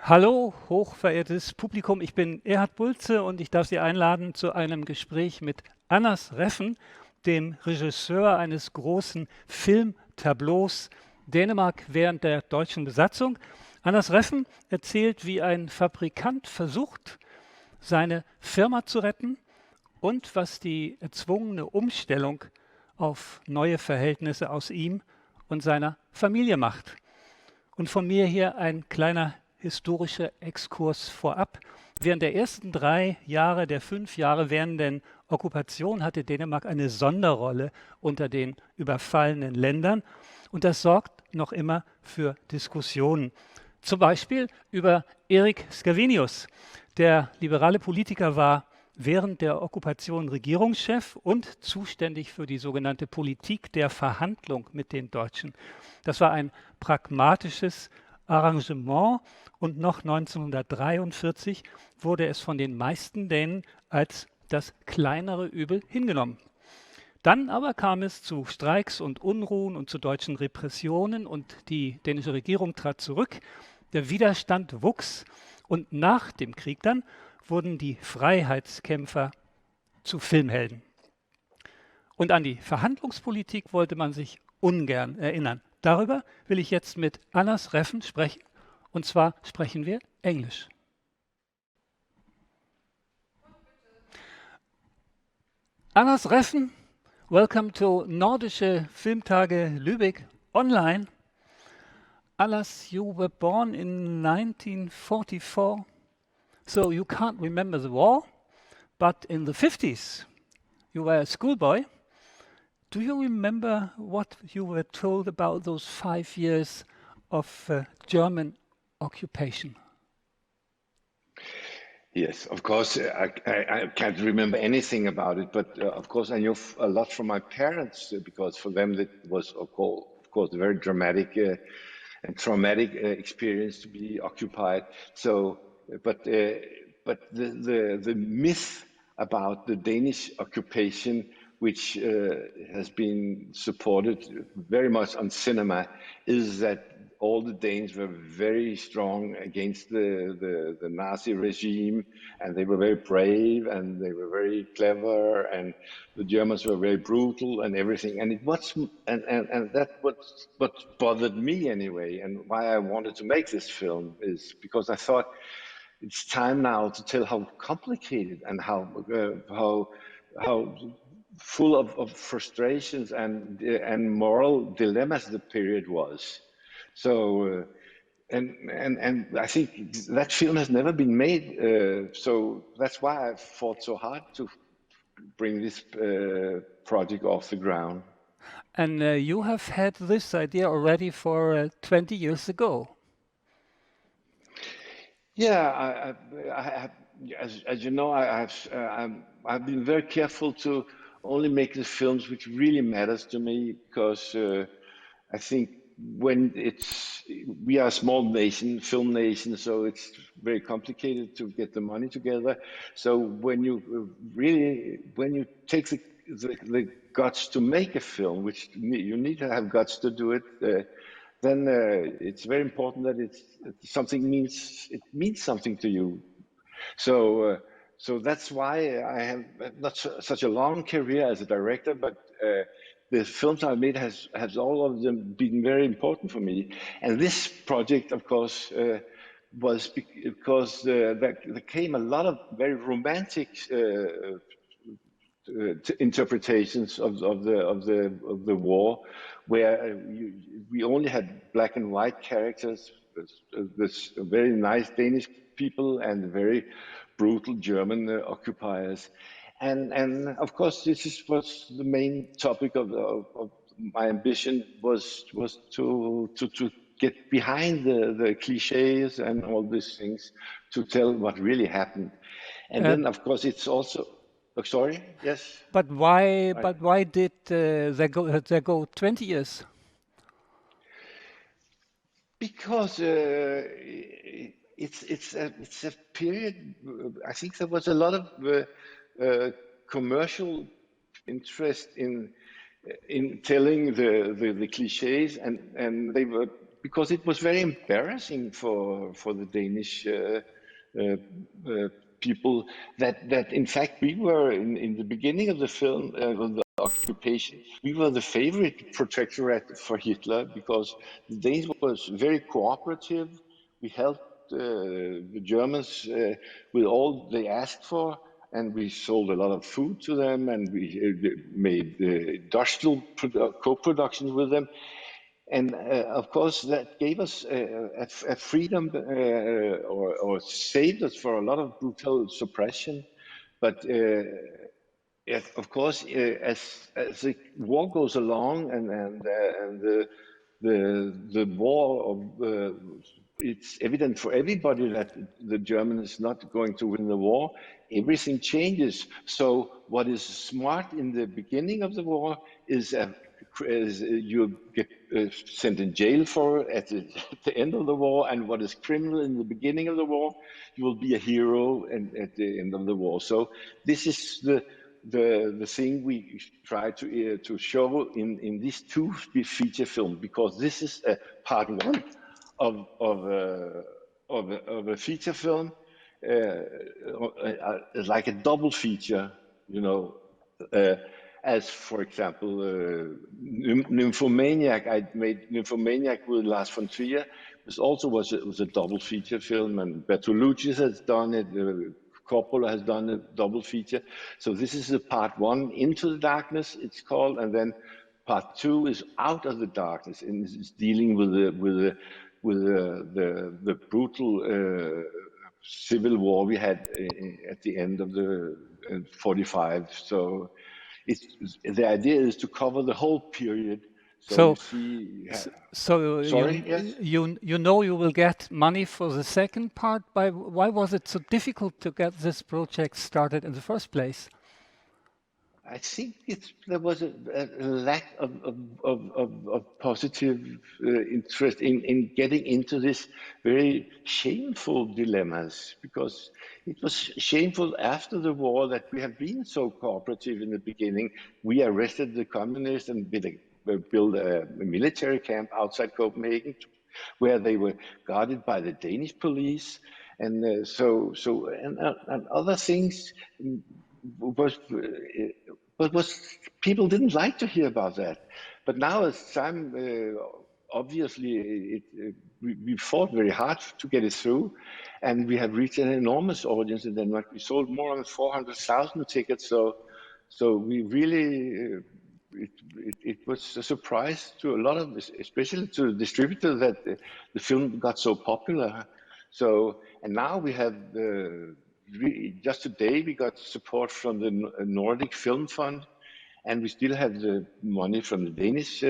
Hallo, hochverehrtes Publikum, ich bin Erhard Bultze und ich darf Sie einladen zu einem Gespräch mit Anders Refn, dem Regisseur eines großen Filmtableaus Dänemark während der deutschen Besatzung. Anders Refn erzählt, wie ein Fabrikant versucht, seine Firma zu retten und was die erzwungene Umstellung auf neue Verhältnisse aus ihm und seiner Familie macht. Und von mir hier ein kleiner historischer Exkurs vorab. Während der ersten 3 Jahre der 5 Jahre währenden Okkupation hatte Dänemark eine Sonderrolle unter den überfallenen Ländern und das sorgt noch immer für Diskussionen. Zum Beispiel über Erik Scavenius. Der liberale Politiker war während der Okkupation Regierungschef und zuständig für die sogenannte Politik der Verhandlung mit den Deutschen. Das war ein pragmatisches Arrangement und noch 1943 wurde es von den meisten Dänen als das kleinere Übel hingenommen. Dann aber kam es zu Streiks und Unruhen und zu deutschen Repressionen und die dänische Regierung trat zurück. Der Widerstand wuchs und nach dem Krieg dann wurden die Freiheitskämpfer zu Filmhelden. Und an die Verhandlungspolitik wollte man sich ungern erinnern. Darüber will ich jetzt mit Anders Refn sprechen. Und zwar sprechen wir Englisch. Anders Refn, welcome to Nordische Filmtage Lübeck online. Anders, you were born in 1944, so you can't remember the war, but in the 50s you were a schoolboy. Do you remember what you were told about those 5 years of German occupation? Yes, of course, I can't remember anything about it, but of course I knew a lot from my parents because for them it was, of course, a very dramatic and traumatic experience to be occupied. So, but the myth about the Danish occupation, which has been supported very much on cinema, is that all the Danes were very strong against the Nazi regime, and they were very brave, and they were very clever, and the Germans were very brutal and everything. And it was, and that what bothered me anyway, and why I wanted to make this film is because I thought it's time now to tell how complicated and how full of frustrations and moral dilemmas the period was. So, and I think that film has never been made. So that's why I fought so hard to bring this project off the ground. And you have had this idea already for 20 years ago. Yeah, as you know, I've been very careful to only make the films which really matters to me because I think when we are a small nation, film nation, so it's very complicated to get the money together. So when you take the guts to make a film, which you need to have guts to do it, then it's very important that it means something to you. So that's why I have not such a long career as a director, but the films I've made has all of them been very important for me. And this project, of course, was because there came a lot of very romantic interpretations of the war, where we only had black and white characters, this very nice Danish people and very brutal German occupiers. And of course, was the main topic of my ambition was to get behind the cliches and all these things to tell what really happened. And then, of course, it's also. Oh, sorry. Yes. But why? Right. But why did they go 20 years? Because it's a period. I think there was a lot of commercial interest in telling the cliches, and they were because it was very embarrassing for the Danish people that in fact we were in the beginning of the film of the occupation, we were the favorite protectorate for Hitler because the Danes was very cooperative. We helped the Germans with all they asked for, and we sold a lot of food to them, and we made industrial co-production with them. And of course, that gave us a freedom or saved us for a lot of brutal suppression. But yes, of course, as the war goes along and the war of it's evident for everybody that the Germans is not going to win the war. Everything changes. So what is smart in the beginning of the war is you get sent in jail for at the end of the war, and what is criminal in the beginning of the war, you will be a hero at the end of the war. So this is the thing we try to show in these two feature films, because this is part one of a feature film, like a double feature, you know. As for example, Nymphomaniac, I made Nymphomaniac with Lars von Trier. This also was a double feature film, and Bertolucci has done it. Coppola has done a double feature. So this is the part one, Into the Darkness, it's called, and then part two is Out of the Darkness, and it's dealing with the brutal civil war we had at the end of the 45. So the idea is to cover the whole period. So you see. So Sorry, yes? you know you will get money for the second part. Why was it so difficult to get this project started in the first place? I think there was a lack of positive interest in getting into this very shameful dilemmas, because it was shameful after the war that we have been so cooperative in the beginning. We arrested the communists and built a military camp outside Copenhagen, where they were guarded by the Danish police, and and other things was people didn't like to hear about that. But now, as time obviously we fought very hard to get it through, and we have reached an enormous audience in Denmark. We sold more than 400,000 tickets, so we really. It was a surprise to a lot of, especially to the distributor, that the film got so popular. So, and now we have just today we got support from the Nordic Film Fund, and we still have the money from the Danish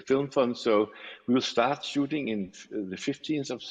Film Fund. So we will start shooting in the 15th of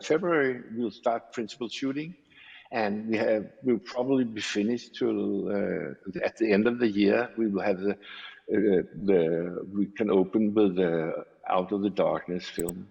February. We'll start principal shooting, and we'll probably be finished till at the end of the year. We will have we can open with the Out of the Darkness film.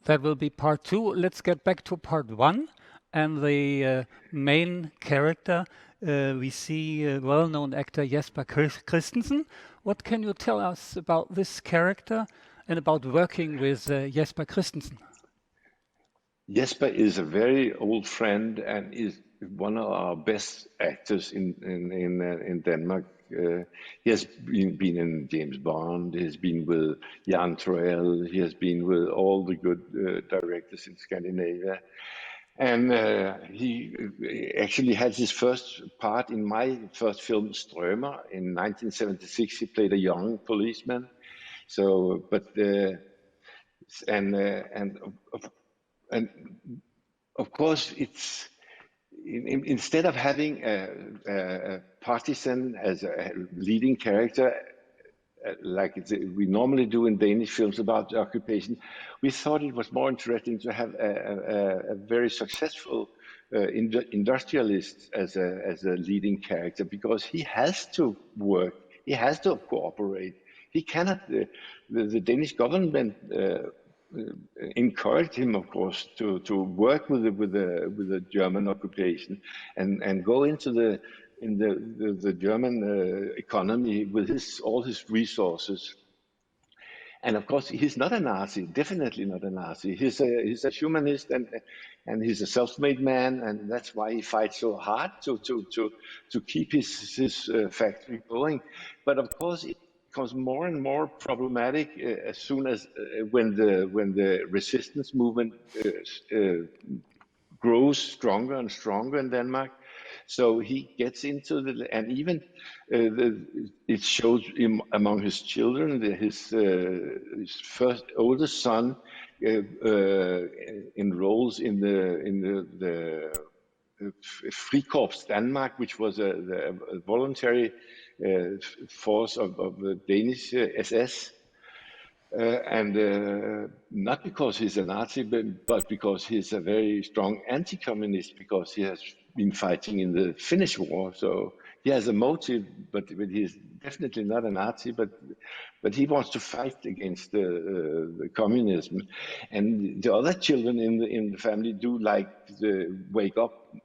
That will be part two. Let's get back to part one. And the main character, we see well-known actor Jesper Christensen. What can you tell us about this character and about working with Jesper Christensen? Jesper is a very old friend and is one of our best actors in Denmark. He has been in James Bond. He has been with Jan Troell. He has been with all the good directors in Scandinavia. And he actually had his first part in my first film, Strömer, in 1976. He played a young policeman. So, but and of course, it's instead of having a partisan as a leading character, like we normally do in Danish films about the occupation, we thought it was more interesting to have a very successful industrialist as a leading character, because he has to work, he has to cooperate. He cannot. The Danish government encouraged him, of course, to work with the German occupation and go into the German economy with all his resources. And of course, he's not a Nazi, definitely not a Nazi. He's a humanist and he's a self-made man, and that's why he fights so hard to keep his factory going. But of course, it becomes more and more problematic as soon as when the resistance movement grows stronger and stronger in Denmark. So he gets into and even it shows him among his children. His first oldest son enrolls in the Frikorps Denmark, which was a voluntary force of the Danish SS. And not because he's a Nazi, but because he's a very strong anti-communist, because he has been fighting in the Finnish war. So he has a motive, but he's definitely not a Nazi, but he wants to fight against the communism. And the other children in the family do like to wake up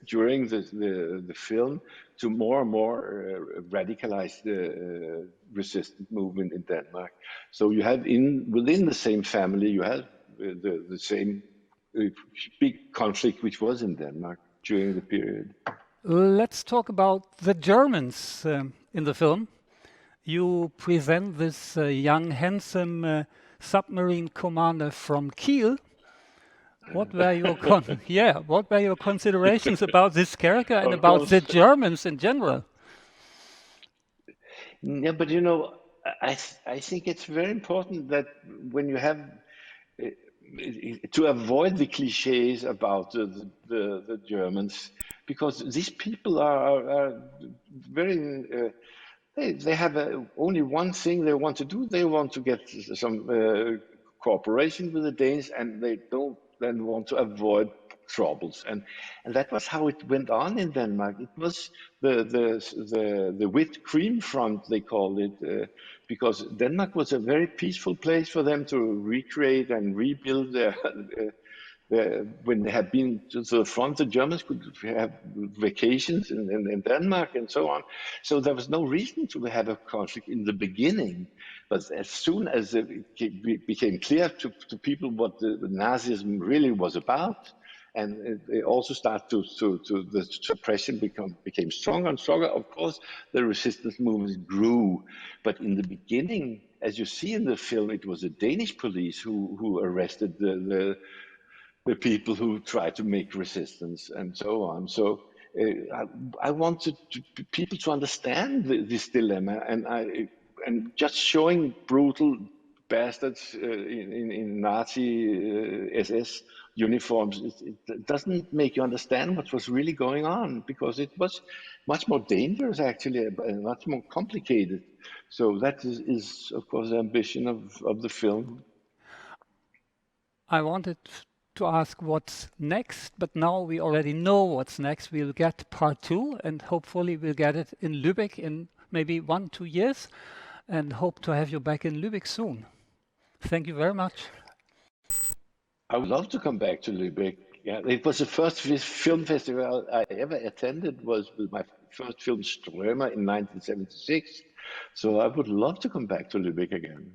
during the film to more and more radicalize the resistance movement in Denmark. So you have within the same family, you have the same big conflict which was in Denmark during the period. Let's talk about the Germans in the film. You present this young, handsome submarine commander from Kiel. What were your what were your considerations about this character and about the Germans in general? Yeah, but you know, I think it's very important that when you have to avoid the cliches about the Germans, because these people are very they have only one thing they want to do. They want to get some cooperation with the Danes, and they don't then want to avoid troubles. And that was how it went on in Denmark. It was the whipped cream front, they called it, because Denmark was a very peaceful place for them to recreate and rebuild their when they had been to the front, the Germans could have vacations in Denmark and so on. So there was no reason to have a conflict in the beginning. But as soon as it became clear to people what the Nazism really was about, and it also started the suppression became stronger and stronger. Of course, the resistance movement grew, but in the beginning, as you see in the film, it was the Danish police who arrested the people who try to make resistance and so on. So I wanted people to understand this dilemma, and just showing brutal bastards in Nazi SS uniforms, it doesn't make you understand what was really going on, because it was much more dangerous, actually, and much more complicated. So that is of course, the ambition of the film. I wanted to ask what's next, but now we already know what's next. We'll get part 2, and hopefully we'll get it in Lübeck in maybe 1-2 years, and hope to have you back in Lübeck soon. Thank you very much. I would love to come back to Lübeck. Yeah, it was the first film festival I ever attended, was with my first film Strömer in 1976. So I would love to come back to Lübeck again.